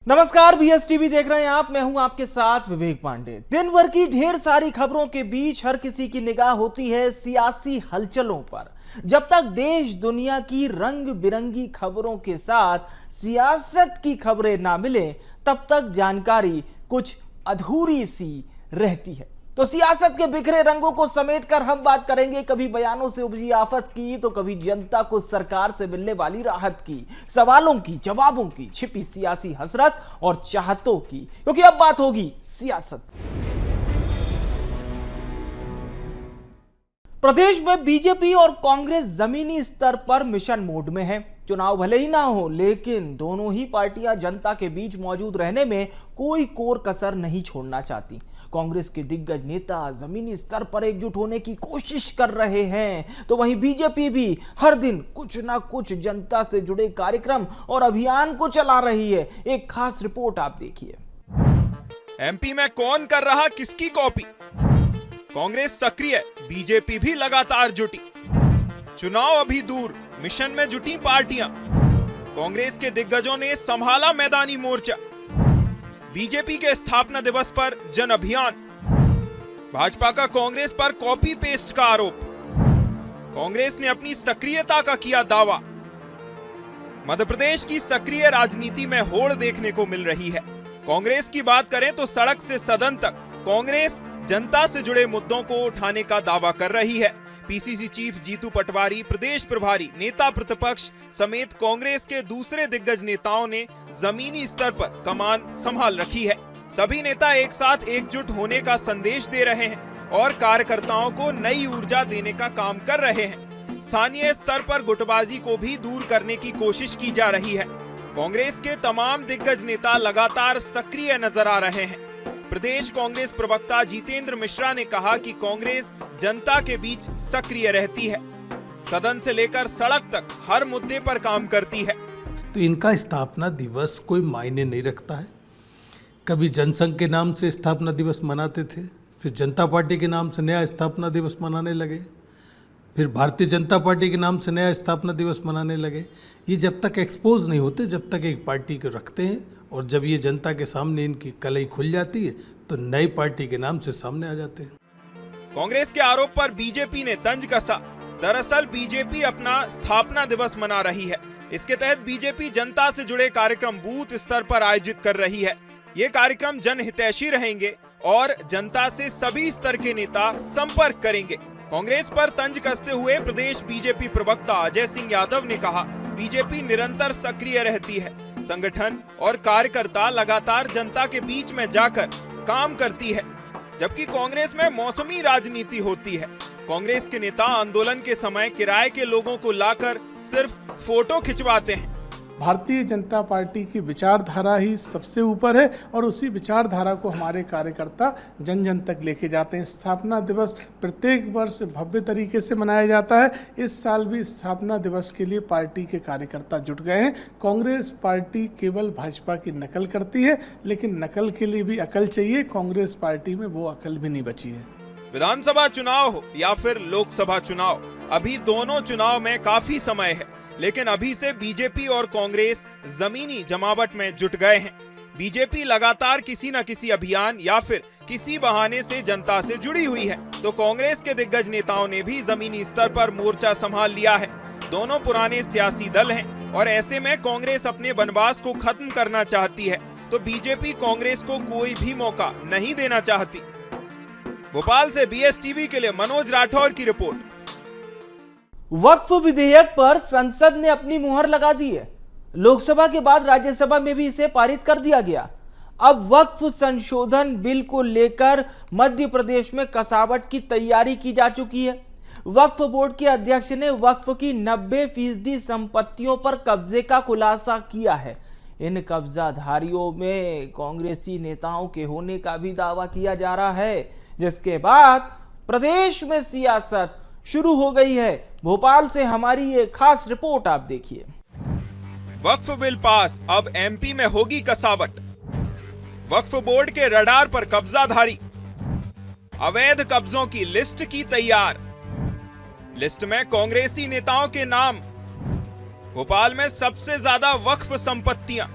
नमस्कार, बीएसटीवी देख रहे हैं आप। मैं हूं आपके साथ विवेक पांडे। दिन भर की ढेर सारी खबरों के बीच हर किसी की निगाह होती है सियासी हलचलों पर। जब तक देश दुनिया की रंग बिरंगी खबरों के साथ सियासत की खबरें ना मिले, तब तक जानकारी कुछ अधूरी सी रहती है। तो सियासत के बिखरे रंगों को समेटकर हम बात करेंगे कभी बयानों से उपजी आफत की, तो कभी जनता को सरकार से मिलने वाली राहत की, सवालों की, जवाबों की, छिपी सियासी हसरत और चाहतों की, क्योंकि अब बात होगी सियासत। प्रदेश में बीजेपी और कांग्रेस जमीनी स्तर पर मिशन मोड में है। चुनाव भले ही ना हो, लेकिन दोनों ही पार्टियां जनता के बीच मौजूद रहने में कोई कोर कसर नहीं छोड़ना चाहती। कांग्रेस के दिग्गज नेता जमीनी स्तर पर एकजुट होने की कोशिश कर रहे हैं, तो वहीं बीजेपी भी हर दिन कुछ ना कुछ जनता से जुड़े कार्यक्रम और अभियान को चला रही है। एक खास रिपोर्ट आप देखिए। एमपी में कौन कर रहा किसकी कॉपी? कांग्रेस सक्रिय, बीजेपी भी लगातार जुटी। चुनाव अभी दूर, मिशन में जुटी पार्टियां। कांग्रेस के दिग्गजों ने संभाला मैदानी मोर्चा। बीजेपी के स्थापना दिवस पर जन अभियान। भाजपा का कांग्रेस पर कॉपी पेस्ट का आरोप। कांग्रेस ने अपनी सक्रियता का किया दावा। मध्य प्रदेश की सक्रिय राजनीति में होड़ देखने को मिल रही है। कांग्रेस की बात करें तो सड़क से सदन तक कांग्रेस जनता से जुड़े मुद्दों को उठाने का दावा कर रही है। पीसीसी चीफ जीतू पटवारी, प्रदेश प्रभारी, नेता प्रतिपक्ष समेत कांग्रेस के दूसरे दिग्गज नेताओं ने जमीनी स्तर पर कमान संभाल रखी है। सभी नेता एक साथ एकजुट होने का संदेश दे रहे हैं और कार्यकर्ताओं को नई ऊर्जा देने का काम कर रहे हैं। स्थानीय स्तर पर गुटबाजी को भी दूर करने की कोशिश की जा रही है। कांग्रेस के तमाम दिग्गज नेता लगातार सक्रिय नजर आ रहे हैं। प्रदेश कांग्रेस प्रवक्ता जितेंद्र मिश्रा ने कहा कि कांग्रेस जनता के बीच सक्रिय रहती है, सदन से लेकर सड़क तक हर मुद्दे पर काम करती है। तो इनका स्थापना दिवस कोई मायने नहीं रखता है। कभी जनसंघ के नाम से स्थापना दिवस मनाते थे, फिर जनता पार्टी के नाम से नया स्थापना दिवस मनाने लगे, फिर भारतीय जनता पार्टी के नाम से नया स्थापना दिवस मनाने लगे। ये जब तक एक्सपोज नहीं होते, जब तक एक पार्टी को रखते हैं, और जब ये जनता के सामने इनकी कलई खुल जाती है तो नई पार्टी के नाम से सामने आ जाते हैं। कांग्रेस के आरोप पर बीजेपी ने तंज कसा। दरअसल बीजेपी अपना स्थापना दिवस मना रही है। इसके तहत बीजेपी जनता से जुड़े कार्यक्रम बूथ स्तर पर आयोजित कर रही है। ये कार्यक्रम जनहितैषी रहेंगे और जनता से सभी स्तर के नेता संपर्क करेंगे। कांग्रेस पर तंज कसते हुए प्रदेश बीजेपी प्रवक्ता अजय सिंह यादव ने कहा, बीजेपी निरंतर सक्रिय रहती है। संगठन और कार्यकर्ता लगातार जनता के बीच में जाकर काम करती है, जबकि कांग्रेस में मौसमी राजनीति होती है। कांग्रेस के नेता आंदोलन के समय किराए के लोगों को लाकर सिर्फ फोटो खिंचवाते हैं। भारतीय जनता पार्टी की विचारधारा ही सबसे ऊपर है और उसी विचारधारा को हमारे कार्यकर्ता जन जन तक लेके जाते हैं। स्थापना दिवस प्रत्येक वर्ष भव्य तरीके से मनाया जाता है। इस साल भी स्थापना दिवस के लिए पार्टी के कार्यकर्ता जुट गए हैं। कांग्रेस पार्टी केवल भाजपा की नकल करती है, लेकिन नकल के लिए भी अकल चाहिए। कांग्रेस पार्टी में वो अकल भी नहीं बची है। विधानसभा चुनाव हो या फिर लोकसभा चुनाव, अभी दोनों चुनाव में काफी समय है, लेकिन अभी से बीजेपी और कांग्रेस जमीनी जमावट में जुट गए हैं। बीजेपी लगातार किसी न किसी अभियान या फिर किसी बहाने से जनता से जुड़ी हुई है, तो कांग्रेस के दिग्गज नेताओं ने भी जमीनी स्तर पर मोर्चा संभाल लिया है। दोनों पुराने सियासी दल हैं और ऐसे में कांग्रेस अपने बनवास को खत्म करना चाहती है, तो बीजेपी कांग्रेस को कोई भी मौका नहीं देना चाहती। भोपाल से बीएसटीवी के लिए मनोज राठौर की रिपोर्ट। वक्फ विधेयक पर संसद ने अपनी मुहर लगा दी है। लोकसभा के बाद राज्यसभा में भी इसे पारित कर दिया गया। अब वक्फ संशोधन बिल को लेकर मध्य प्रदेश में कसावट की तैयारी की जा चुकी है। वक्फ बोर्ड के अध्यक्ष ने वक्फ की 90% संपत्तियों पर कब्जे का खुलासा किया है। इन कब्जाधारियों में कांग्रेसी नेताओं के होने का भी दावा किया जा रहा है, जिसके बाद प्रदेश में सियासत शुरू हो गई है। भोपाल से हमारी ये खास रिपोर्ट आप देखिए। वक्फ बिल पास, अब एमपी में होगी कसावट। वक्फ बोर्ड के रडार पर कब्जाधारी, अवैध कब्जों की लिस्ट की तैयार। लिस्ट में कांग्रेसी नेताओं के नाम। भोपाल में सबसे ज्यादा वक्फ संपत्तियां।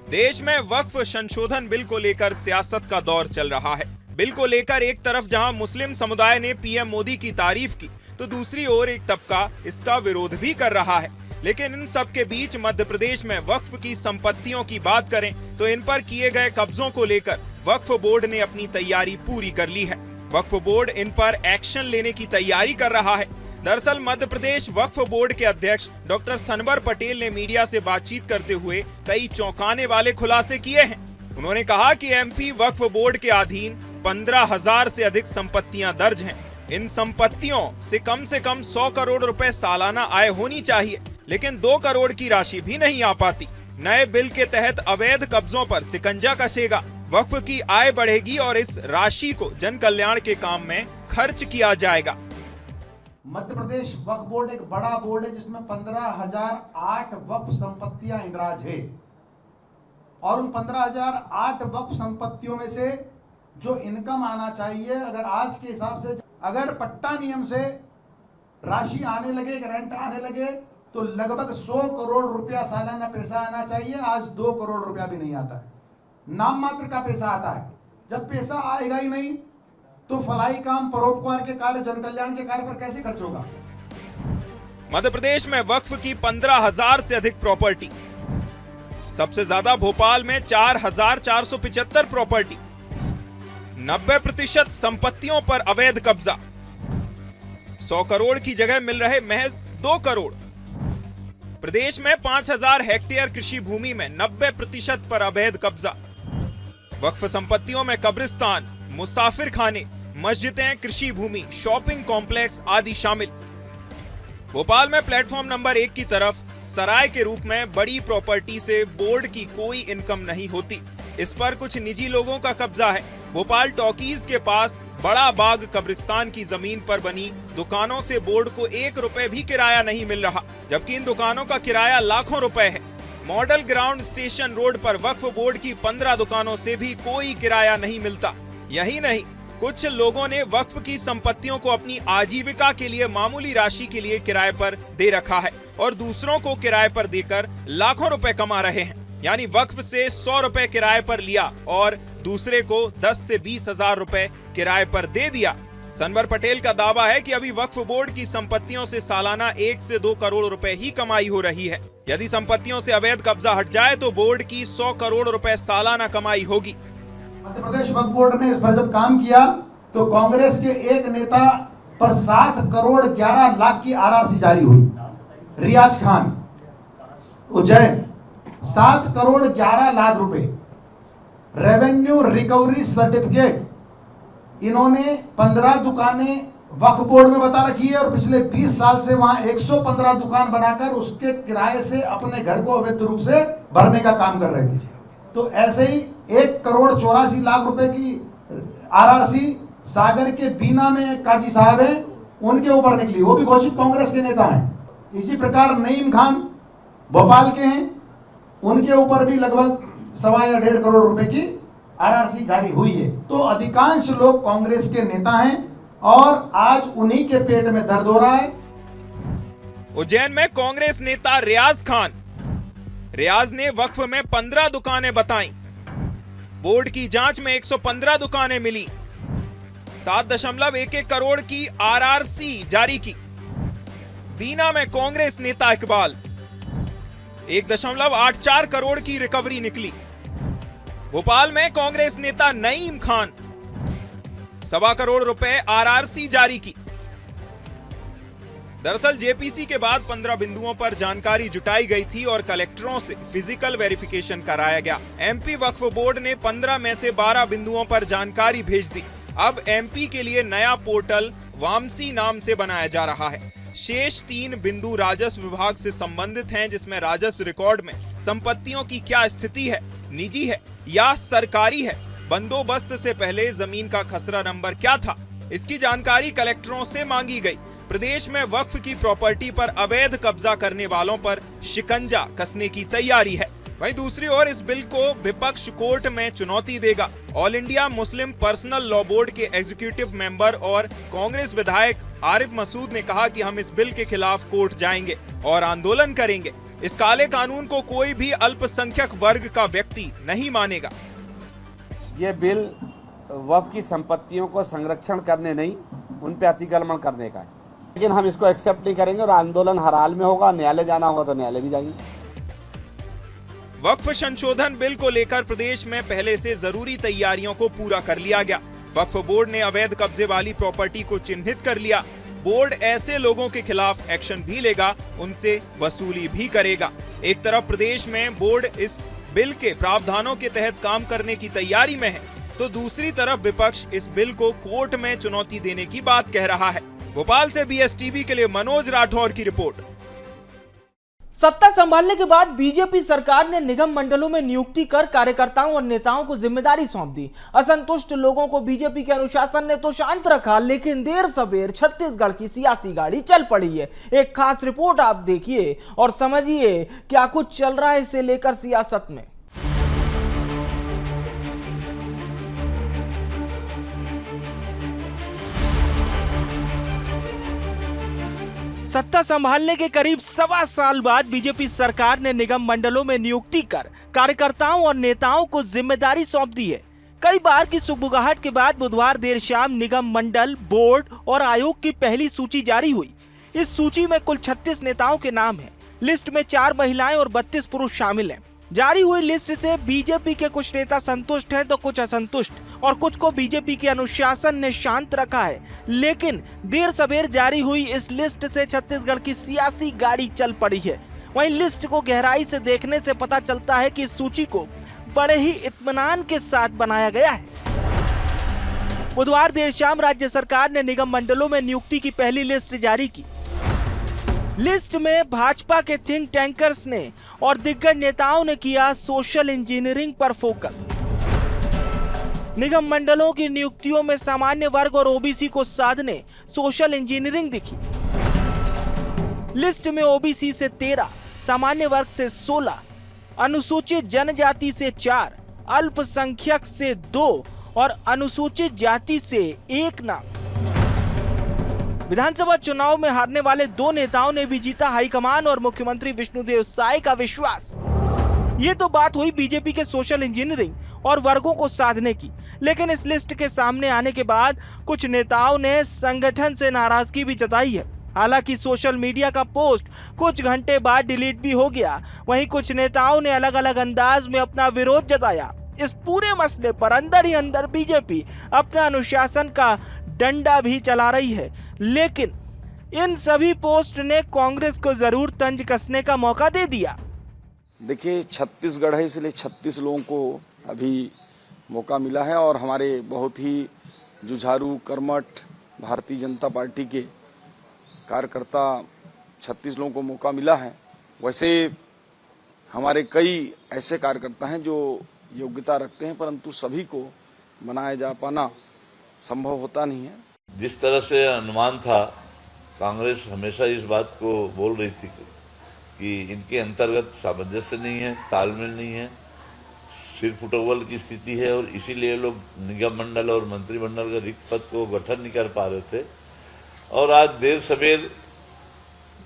देश में वक्फ संशोधन बिल को लेकर सियासत का दौर चल रहा है। बिल को लेकर एक तरफ जहां मुस्लिम समुदाय ने पीएम मोदी की तारीफ की, तो दूसरी ओर एक तबका इसका विरोध भी कर रहा है। लेकिन इन सब के बीच मध्य प्रदेश में वक्फ की संपत्तियों की बात करें तो इन पर किए गए कब्जों को लेकर वक्फ बोर्ड ने अपनी तैयारी पूरी कर ली है। वक्फ बोर्ड इन पर एक्शन लेने की तैयारी कर रहा है। दरअसल मध्य प्रदेश वक्फ बोर्ड के अध्यक्ष डॉक्टर सनवर पटेल ने मीडिया से बातचीत करते हुए कई चौंकाने वाले खुलासे किए हैं। उन्होंने कहा कि एमपी वक्फ बोर्ड के अधीन 15,000 से अधिक संपत्तियां दर्ज हैं। इन संपत्तियों से कम 100 करोड़ रुपए सालाना आय होनी चाहिए, लेकिन 2 करोड़ की राशि भी नहीं आ पाती। नए बिल के तहत अवैध कब्जों पर शिकंजा कसेगा, वक्फ की आय बढ़ेगी और इस राशि को जन कल्याण के काम में खर्च किया जाएगा। मध्य प्रदेश वक्फ बोर्ड एक बड़ा बोर्ड है जिसमें 15,008 वक्फ संपत्तियां इंद्राज है और उन 15,008 वक्फ संपत्तियों में से जो इनकम आना चाहिए, अगर आज के हिसाब से अगर पट्टा नियम से राशि आने लगे, ग्रांट आने लगे, तो लगभग 100 करोड़ रुपया सालाना पैसा आना चाहिए। आज 2 करोड़ रुपया भी नहीं आता है, नाम मात्र का पैसा आता है। जब पैसा आएगा ही नहीं तो फलाई काम, परोपकार के कार्य, जन कल्याण के कार्य पर कैसे खर्च होगा। मध्य प्रदेश में वक्फ की 15,000 से अधिक प्रॉपर्टी, सबसे ज्यादा भोपाल में 4,475 प्रॉपर्टी, 90% संपत्तियों पर अवैध कब्जा, 100 करोड़ की जगह मिल रहे महज 2 करोड़। प्रदेश में 5,000 हेक्टेयर कृषि भूमि में 90% पर अवैध कब्जा। वक्फ संपत्तियों में कब्रिस्तान, मुसाफिर खाने, मस्जिदें, कृषि भूमि, शॉपिंग कॉम्प्लेक्स आदि शामिल। भोपाल में प्लेटफॉर्म नंबर 1 की तरफ सराय के रूप में बड़ी प्रॉपर्टी से बोर्ड की कोई इनकम नहीं होती। इस पर कुछ निजी लोगों का कब्जा है। भोपाल टॉकीज के पास बड़ा बाग कब्रिस्तान की जमीन पर बनी दुकानों से बोर्ड को 1 रुपए भी किराया नहीं मिल रहा, जबकि इन दुकानों का किराया लाखों रुपए है। मॉडल ग्राउंड स्टेशन रोड पर वक्फ बोर्ड की 15 दुकानों से भी कोई किराया नहीं मिलता। यही नहीं, कुछ लोगों ने वक्फ की संपत्तियों को अपनी आजीविका के लिए मामूली राशि के लिए किराए पर दे रखा है और दूसरों को किराए पर देकर लाखों रुपए कमा रहे हैं। यानी वक्फ से 100 रुपए किराए पर लिया और दूसरे को 10 से 20 हजार रुपए किराए पर दे दिया। सनवर पटेल का दावा है कि अभी वक्फ बोर्ड की संपत्तियों से सालाना 1 से 2 करोड़ रुपए ही कमाई हो रही है। यदि संपत्तियों से अवैध कब्जा हट जाए तो बोर्ड की 100 करोड़ रुपए सालाना कमाई होगी। मध्य प्रदेश वक्फ बोर्ड ने इस पर जब काम किया तो कांग्रेस के एक नेता पर 7 करोड़ 11 लाख की आरआरसी जारी हुई। रियाज खान, उज्जैन, 7 करोड़ 11 लाख रुपए रेवेन्यू रिकवरी सर्टिफिकेट इन्होंने 15 दुकानें वक्फ बोर्ड में बता रखी है और पिछले 20 साल से वहां 115 दुकान बनाकर उसके किराए से अपने घर को अवैध रूप से भरने का काम कर रहे थे। तो ऐसे ही 1 करोड़ 84 लाख रुपए की आरआरसी सागर के बीना में काजी साहब हैं, उनके ऊपर निकली, वो भी घोषित कांग्रेस के नेता हैं। इसी प्रकार नईम खान भोपाल के हैं, उनके ऊपर भी लगभग 1.25 या 1.5 करोड़ रुपए की आरआरसी जारी हुई है। तो अधिकांश लोग कांग्रेस के नेता हैं और आज उन्हीं के पेट में दर्द हो रहा है। उज्जैन में कांग्रेस नेता रियाज ने वक्फ में 15 दुकानें बताई। बोर्ड की जांच में 115 दुकानें मिली, 7.11 करोड़ की आरआरसी जारी की। बीना में कांग्रेस नेता इकबाल 1.84 करोड़ की रिकवरी निकली। भोपाल में कांग्रेस नेता नईम खान 1.25 करोड़ रुपए आरआरसी जारी की। दरअसल जेपीसी के बाद 15 बिंदुओं पर जानकारी जुटाई गई थी और कलेक्टरों से फिजिकल वेरिफिकेशन कराया गया। एमपी वक्फ बोर्ड ने 15 में से 12 बिंदुओं पर जानकारी भेज दी। अब एमपी के लिए नया पोर्टल वामसी नाम से बनाया जा रहा है। शेष 3 बिंदु राजस्व विभाग से संबंधित हैं, जिसमें राजस्व रिकॉर्ड में संपत्तियों की क्या स्थिति है, निजी है या सरकारी है, बंदोबस्त से पहले जमीन का खसरा नंबर क्या था, इसकी जानकारी कलेक्टरों से मांगी गई। प्रदेश में वक्फ की प्रॉपर्टी पर अवैध कब्जा करने वालों पर शिकंजा कसने की तैयारी है। वहीं दूसरी ओर इस बिल को विपक्ष कोर्ट में चुनौती देगा। All India Muslim personal law board के एग्जीक्यूटिव मेंबर और कांग्रेस विधायक आरिफ मसूद ने कहा कि हम इस बिल के खिलाफ कोर्ट जाएंगे और आंदोलन करेंगे। इस काले कानून को कोई भी अल्पसंख्यक वर्ग का व्यक्ति नहीं मानेगा। ये बिल वक्फ की संपत्तियों को संरक्षण करने नहीं, उन पे अतिक्रमण करने का है, लेकिन हम इसको एक्सेप्ट नहीं करेंगे और आंदोलन हर हाल में होगा। न्यायालय जाना होगा तो न्यायालय भी जाएंगे। वक्फ संशोधन बिल को लेकर प्रदेश में पहले से जरूरी तैयारियों को पूरा कर लिया गया। वक्फ बोर्ड ने अवैध कब्जे वाली प्रॉपर्टी को चिन्हित कर लिया। बोर्ड ऐसे लोगों के खिलाफ एक्शन भी लेगा, उनसे वसूली भी करेगा। एक तरफ प्रदेश में बोर्ड इस बिल के प्रावधानों के तहत काम करने की तैयारी में है, तो दूसरी तरफ विपक्ष इस बिल को कोर्ट में चुनौती देने की बात कह रहा है। भोपाल से BSTV के लिए मनोज राठौर की रिपोर्ट। सत्ता संभालने के बाद बीजेपी सरकार ने निगम मंडलों में नियुक्ति कर कार्यकर्ताओं और नेताओं को जिम्मेदारी सौंप दी। असंतुष्ट लोगों को बीजेपी के अनुशासन ने तो शांत रखा, लेकिन देर सवेर छत्तीसगढ़ की सियासी गाड़ी चल पड़ी है। एक खास रिपोर्ट आप देखिए और समझिए क्या कुछ चल रहा है इसे लेकर सियासत में। सत्ता संभालने के करीब 1.25 साल बाद बीजेपी सरकार ने निगम मंडलों में नियुक्ति कर कार्यकर्ताओं और नेताओं को जिम्मेदारी सौंप दी है। कई बार की सुगबुगाहट के बाद बुधवार देर शाम निगम मंडल, बोर्ड और आयोग की पहली सूची जारी हुई। इस सूची में कुल 36 नेताओं के नाम हैं। लिस्ट में 4 महिलाएं और 32 पुरुष शामिल हैं। जारी हुई लिस्ट से बीजेपी के कुछ नेता संतुष्ट हैं तो कुछ असंतुष्ट, और कुछ को बीजेपी के अनुशासन ने शांत रखा है। लेकिन देर सवेर जारी हुई इस लिस्ट से छत्तीसगढ़ की सियासी गाड़ी चल पड़ी है। वहीं लिस्ट को गहराई से देखने से पता चलता है कि इस सूची को बड़े ही इत्मीनान के साथ बनाया गया है। बुधवार देर शाम राज्य सरकार ने निगम मंडलों में नियुक्ति की पहली लिस्ट जारी की। लिस्ट में भाजपा के थिंक टैंकर्स ने और दिग्गज नेताओं ने किया सोशल इंजीनियरिंग पर फोकस। निगम मंडलों की नियुक्तियों में सामान्य वर्ग और ओबीसी को साधने सोशल इंजीनियरिंग दिखी। लिस्ट में ओबीसी से 13, सामान्य वर्ग से 16, अनुसूचित जनजाति से 4, अल्पसंख्यक से 2 और अनुसूचित जाति से 1 नाम। विधानसभा चुनाव में हारने वाले 2 नेताओं ने भी जीता हाईकमान और मुख्यमंत्री विष्णुदेव साय का विश्वास। ये तो बात हुई बीजेपी के सोशल इंजीनियरिंग और वर्गों को साधने की, लेकिन इस लिस्ट के सामने आने के बाद कुछ नेताओं ने संगठन से नाराजगी भी जताई है। हालांकि सोशल मीडिया का पोस्ट कुछ घंटे बाद डिलीट भी हो गया। वहीं कुछ नेताओं ने अलग अलग अंदाज में अपना विरोध जताया। इस पूरे मसले पर अंदर ही अंदर बीजेपी अपना अनुशासन का डंडा भी चला रही है, लेकिन इन सभी पोस्ट ने कांग्रेस को जरूर तंज कसने का मौका दे दिया। देखिए, छत्तीसगढ़ है, इसलिए 36 लोगों को अभी मौका मिला है और हमारे बहुत ही जुझारू कर्मठ भारतीय जनता पार्टी के कार्यकर्ता 36 लोगों को मौका मिला है। वैसे हमारे कई ऐसे कार्यकर्ता हैं जो योग्यता रखते हैं, परंतु सभी को बनाया जा पाना संभव होता नहीं है। जिस तरह से अनुमान था, कांग्रेस हमेशा इस बात को बोल रही थी कि इनके अंतर्गत सामंजस्य नहीं है, तालमेल नहीं है, सिर फुटबॉल की स्थिति है और इसीलिए लोग निगम मंडल और मंत्रिमंडल का रिक्त पद को गठन नहीं कर पा रहे थे। और आज देर सवेर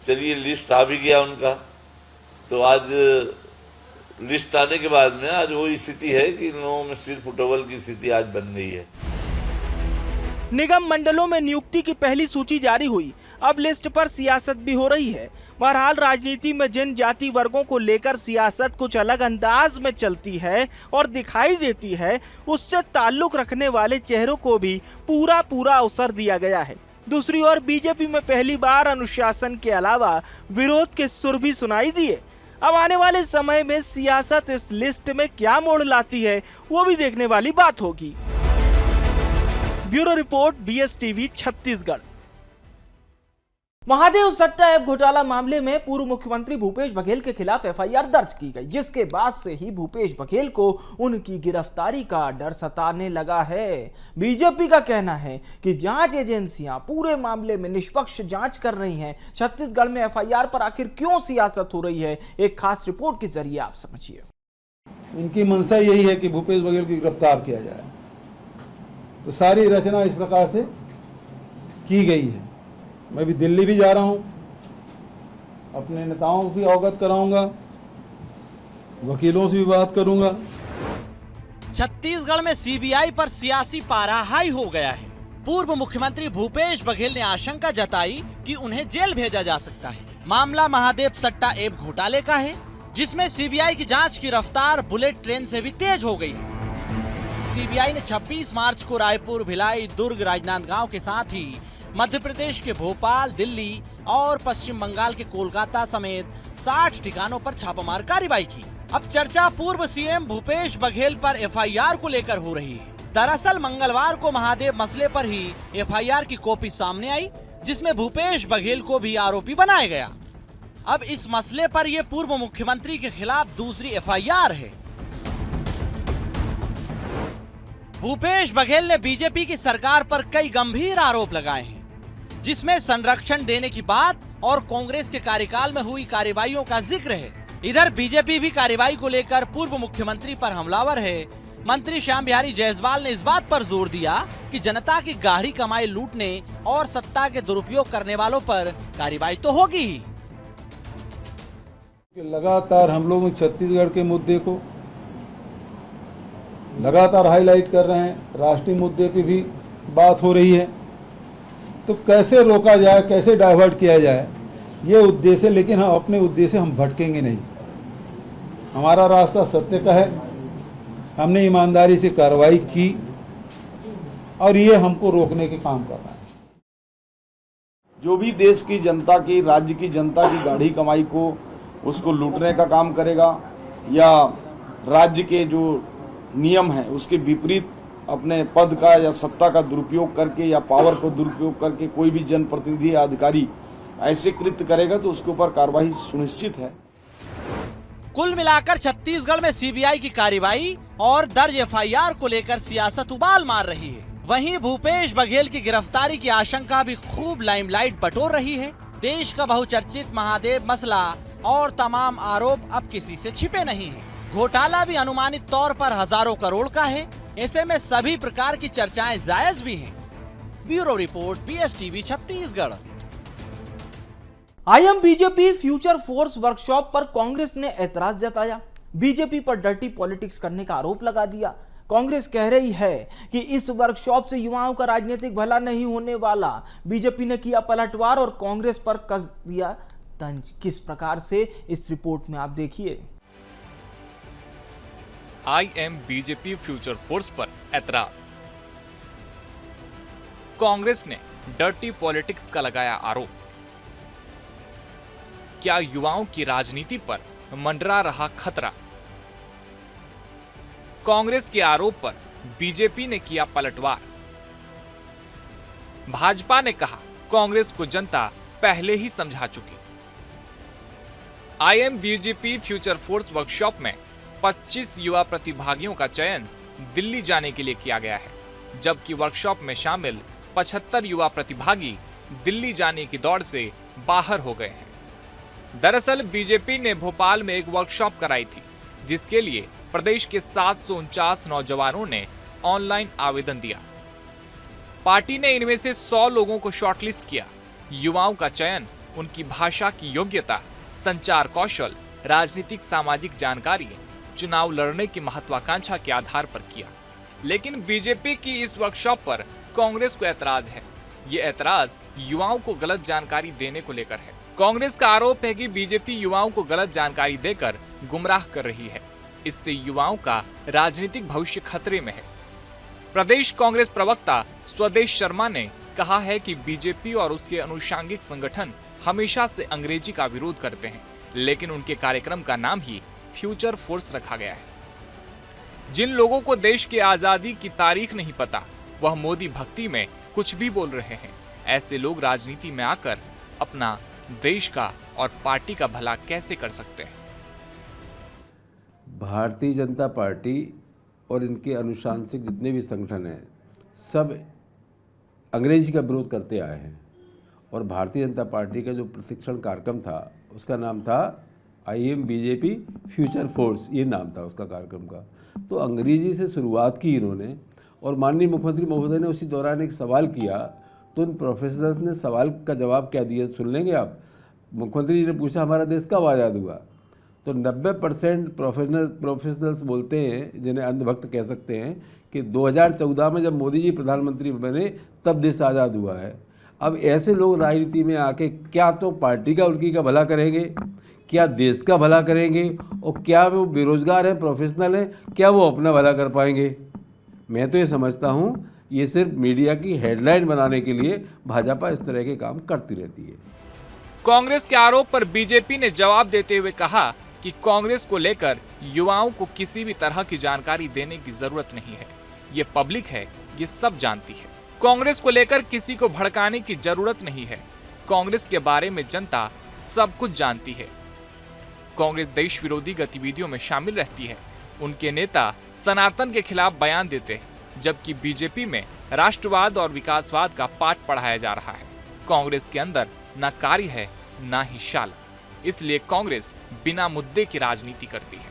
चलिए लिस्ट आ भी गया उनका, तो आज लिस्ट आने के बाद में आज वो स्थिति है कि इन लोगों में सिर फुटबॉल की स्थिति आज बन गई है। निगम मंडलों में नियुक्ति की पहली सूची जारी हुई। अब लिस्ट पर सियासत भी हो रही है। बहरहाल राजनीति में जिन जाति वर्गों को लेकर सियासत कुछ अलग अंदाज में चलती है और दिखाई देती है, उससे ताल्लुक रखने वाले चेहरों को भी पूरा अवसर दिया गया है। दूसरी ओर बीजेपी में पहली बार अनुशासन के अलावा विरोध के सुर भी सुनाई दिए। अब आने वाले समय में सियासत इस लिस्ट में क्या मोड़ लाती है, वो भी देखने वाली बात होगी। Bureau report, BSTV Chhattisgarh. Mahadev सट्टा ऐप घोटाला मामले में पूर्व मुख्यमंत्री भूपेश बघेल के खिलाफ FIR दर्ज की गई, जिसके बाद से ही भूपेश बघेल को उनकी गिरफ्तारी का डर सताने लगा है। बीजेपी का कहना है कि जांच एजेंसियां पूरे मामले में निष्पक्ष जांच कर रही हैं। छत्तीसगढ़ में FIR पर आखिर क्यों सियासत हो रही है, एक खास रिपोर्ट के जरिए आप समझिए। इनकी मंशा यही है कि भूपेश बघेल को गिरफ्तार किया जाए, तो सारी रचना इस प्रकार से की गई है। मैं भी दिल्ली भी जा रहा हूं, अपने नेताओं को भी अवगत कराऊंगा, वकीलों से भी बात करूंगा। छत्तीसगढ़ में सीबीआई पर सियासी पारा हाई हो गया है। पूर्व मुख्यमंत्री भूपेश बघेल ने आशंका जताई कि उन्हें जेल भेजा जा सकता है। मामला महादेव सट्टा ऐप घोटाले का है, जिसमें सीबीआई की जांच की रफ्तार बुलेट ट्रेन से भी तेज हो गई है। सीबीआई ने 26 मार्च को रायपुर, भिलाई, दुर्ग, राजनांदगांव के साथ ही मध्य प्रदेश के भोपाल, दिल्ली और पश्चिम बंगाल के कोलकाता समेत 60 ठिकानों पर छापामार कार्रवाई की। अब चर्चा पूर्व सीएम भूपेश बघेल पर एफआईआर को लेकर हो रही है। दरअसल मंगलवार को महादेव मसले पर ही एफआईआर की कॉपी सामने आई, जिसमें भूपेश बघेल को भी आरोपी बनाया गया। अब इस मसले पर यह पूर्व मुख्यमंत्री के खिलाफ दूसरी एफआईआर है। भूपेश बघेल ने बीजेपी की सरकार पर कई गंभीर आरोप लगाए हैं, जिसमें संरक्षण देने की बात और कांग्रेस के कार्यकाल में हुई कार्रवाइयों का जिक्र है। इधर बीजेपी भी कार्रवाई को लेकर पूर्व मुख्यमंत्री पर हमलावर है। मंत्री श्याम बिहारी जायसवाल ने इस बात पर जोर दिया कि जनता की गाढ़ी कमाई लूटने और सत्ता के दुरुपयोग करने वालों पर कार्रवाई तो होगी ही। लगातार हम लोग छत्तीसगढ़ के मुद्दे को लगातार हाईलाइट कर रहे हैं, राष्ट्रीय मुद्दे पे भी बात हो रही है, तो कैसे रोका जाए, कैसे डाइवर्ट किया जाए, ये उद्देश्य। लेकिन हम अपने उद्देश्य हम भटकेंगे नहीं। हमारा रास्ता सत्य का है। हमने ईमानदारी से कार्रवाई की और ये हमको रोकने के काम कर रहा है। जो भी देश की जनता की, राज्य की जनता की गाढ़ी कमाई को उसको लूटने का काम करेगा या राज्य के जो नियम है उसके विपरीत अपने पद का या सत्ता का दुरुपयोग करके या पावर को दुरुपयोग करके कोई भी जनप्रतिनिधि या अधिकारी ऐसे कृत्य करेगा तो उसके ऊपर कार्रवाई सुनिश्चित है। कुल मिलाकर छत्तीसगढ़ में सीबीआई की कार्रवाई और दर्ज एफआईआर को लेकर सियासत उबाल मार रही है। वहीं भूपेश बघेल की गिरफ्तारी की आशंका भी खूब लाइमलाइट बटोर रही है। देश का बहुचर्चित महादेव मसला और तमाम आरोप अब किसी से छिपे नहीं है। घोटाला भी अनुमानित तौर पर हजारों करोड़ का है। ऐसे में सभी प्रकार की चर्चाएं जायज भी हैं। Bureau report, BSTV Chhattisgarh. I'm BJP future force workshop पर कांग्रेस ने ऐतराज जताया। बीजेपी पर डर्टी पॉलिटिक्स करने का आरोप लगा दिया। कांग्रेस कह रही है कि इस वर्कशॉप से युवाओं का राजनीतिक भला नहीं होने वाला। बीजेपी ने किया पलटवार और कांग्रेस पर कस दिया तंज। किस प्रकार से, इस रिपोर्ट में आप देखिए। आईएम बीजेपी फ्यूचर फोर्स पर ऐतराज। कांग्रेस ने डर्टी पॉलिटिक्स का लगाया आरोप। क्या युवाओं की राजनीति पर मंडरा रहा खतरा? कांग्रेस के आरोप पर बीजेपी ने किया पलटवार। भाजपा ने कहा कांग्रेस को जनता पहले ही समझा चुकी। I'm BJP future force workshop में 25 युवा प्रतिभागियों का चयन दिल्ली जाने के लिए किया गया है, जबकि वर्कशॉप में शामिल 75 युवा प्रतिभागी दिल्ली जाने की दौड़ से बाहर हो गए हैं। दरअसल बीजेपी ने भोपाल में एक वर्कशॉप कराई थी, जिसके लिए प्रदेश के 749 नौजवानों ने ऑनलाइन आवेदन दिया। पार्टी ने इनमें से 100 लोगों को शॉर्टलिस्ट किया। युवाओं का चयन उनकी भाषा की योग्यता, संचार कौशल, राजनीतिक सामाजिक जानकारी, चुनाव लड़ने की महत्वाकांक्षा के आधार पर किया। लेकिन बीजेपी की इस वर्कशॉप पर कांग्रेस को ऐतराज है। ये ऐतराज युवाओं को गलत जानकारी देने को लेकर है। कांग्रेस का आरोप है कि बीजेपी युवाओं को गलत जानकारी देकर गुमराह कर रही है। इससे युवाओं का राजनीतिक भविष्य खतरे में है। प्रदेश कांग्रेस प्रवक्ता स्वदेश शर्मा ने कहा है कि बीजेपी और उसके अनुषांगिक संगठन हमेशा से अंग्रेजी का विरोध करते हैं, लेकिन उनके कार्यक्रम का नाम ही फ्यूचर फोर्स रखा गया है। जिन लोगों को देश की आजादी की तारीख नहीं पता, वह मोदी भक्ति में कुछ भी बोल रहे हैं। ऐसे लोग राजनीति में आकर अपना देश का और पार्टी का भला कैसे कर सकते हैं? भारतीय जनता पार्टी और इनके अनुशांसिक जितने भी संगठन हैं, सब अंग्रेजी का विरोध करते आए हैं। और भारतीय जनता पार्टी का जो प्रशिक्षण कार्यक्रम था, उसका नाम था आईएम बीजेपी फ्यूचर फोर्स, ये नाम था उसका कार्यक्रम का। तो अंग्रेजी से शुरुआत की इन्होंने, और माननीय मुख्यमंत्री महोदय ने उसी दौरान एक सवाल किया, तो उन प्रोफेसर्स ने सवाल का जवाब क्या दिया सुन लेंगे आप। मुख्यमंत्री जी ने पूछा हमारा देश कब आज़ाद हुआ, तो 90% प्रोफेशनल्स बोलते हैं, जिन्हें अंधभक्त कह सकते हैं, कि 2014 में जब मोदी जी प्रधानमंत्री बने तब देश आज़ाद हुआ है। अब ऐसे लोग राजनीति में आके क्या तो पार्टी का उनकी का भला करेंगे, क्या देश का भला करेंगे, और क्या वो बेरोजगार हैं, प्रोफेशनल हैं, क्या वो अपना भला कर पाएंगे? मैं तो ये समझता हूँ ये सिर्फ मीडिया की हेडलाइन बनाने के लिए भाजपा इस तरह के काम करती रहती है। कांग्रेस के आरोप पर बीजेपी ने जवाब देते हुए कहा कि कांग्रेस को लेकर युवाओं को किसी भी तरह की जानकारी देने की जरूरत नहीं है। ये पब्लिक है, ये सब जानती है। कांग्रेस को लेकर किसी को भड़काने की जरूरत नहीं है। कांग्रेस के बारे में जनता सब कुछ जानती है। कांग्रेस देश विरोधी गतिविधियों में शामिल रहती है। उनके नेता सनातन के खिलाफ बयान देते हैं, जबकि बीजेपी में राष्ट्रवाद और विकासवाद का पाठ पढ़ाया जा रहा है। कांग्रेस के अंदर न कार्य है न ही शाला, इसलिए कांग्रेस बिना मुद्दे की राजनीति करती है।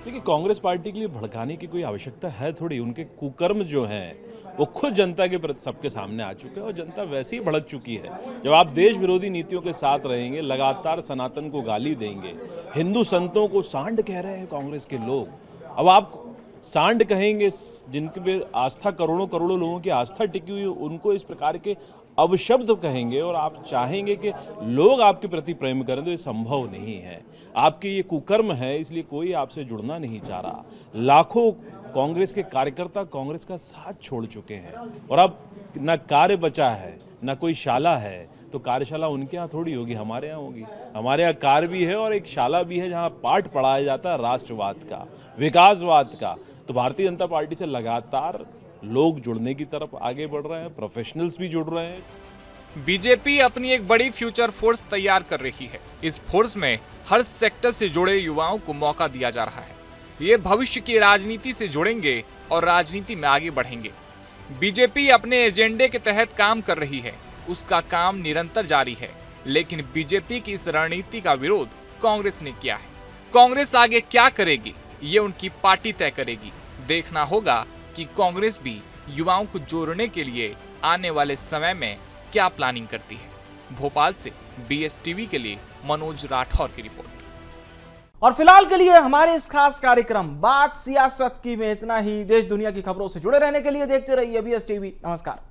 देखिए, कांग्रेस पार्टी के लिए भड़काने की कोई आवश्यकता है थोड़ी। उनके कुकर्म जो हैं वो खुद जनता के प्रति सबके सामने आ चुके हैं और जनता वैसे ही भड़क चुकी है। जब आप देश विरोधी नीतियों के साथ रहेंगे, लगातार सनातन को गाली देंगे, हिंदू संतों को सांड कह रहे हैं कांग्रेस के लोग, अब आप सांड कहेंगे जिनके पे आस्था करोड़ों करोड़ों लोगों की आस्था टिकी हुई, उनको इस प्रकार के अपशब्द कहेंगे और आप चाहेंगे कि लोग आपके प्रति प्रेम करें, तो ये संभव नहीं है। आपके ये कुकर्म है, इसलिए कोई आपसे जुड़ना नहीं चाह रहा। लाखों कांग्रेस के कार्यकर्ता कांग्रेस का साथ छोड़ चुके हैं और अब न कार्य बचा है न कोई शाला है, तो कार्यशाला उनके यहाँ थोड़ी होगी, हमारे यहाँ होगी। हमारे यहाँ कार्य भी है और एक शाला भी है जहाँ पाठ पढ़ाया जाता है राष्ट्रवाद का, विकासवाद का। तो भारतीय जनता पार्टी से लगातार लोग जुड़ने की तरफ आगे बढ़ रहे हैं, प्रोफेशनल्स भी जुड़ रहे हैं। बीजेपी अपनी एक बड़ी फ्यूचर फोर्स तैयार कर रही है। इस फोर्स में हर सेक्टर से जुड़े युवाओं को मौका दिया जा रहा है। ये भविष्य की राजनीति से जुड़ेंगे और राजनीति में आगे बढ़ेंगे। बीजेपी अपने एजेंडे के तहत काम कर रही है, उसका काम निरंतर जारी है, लेकिन बीजेपी की इस रणनीति का विरोध कांग्रेस ने किया है। कांग्रेस आगे क्या करेगी, ये उनकी पार्टी तय करेगी। देखना होगा कि कांग्रेस भी युवाओं को जोड़ने के लिए आने वाले समय में क्या प्लानिंग करती है। भोपाल से BSTV के लिए मनोज राठौर की रिपोर्ट। और फिलहाल के लिए हमारे इस खास कार्यक्रम बात सियासत की में इतना ही। देश दुनिया की खबरों से जुड़े रहने के लिए देखते रहिए BSTV। नमस्कार।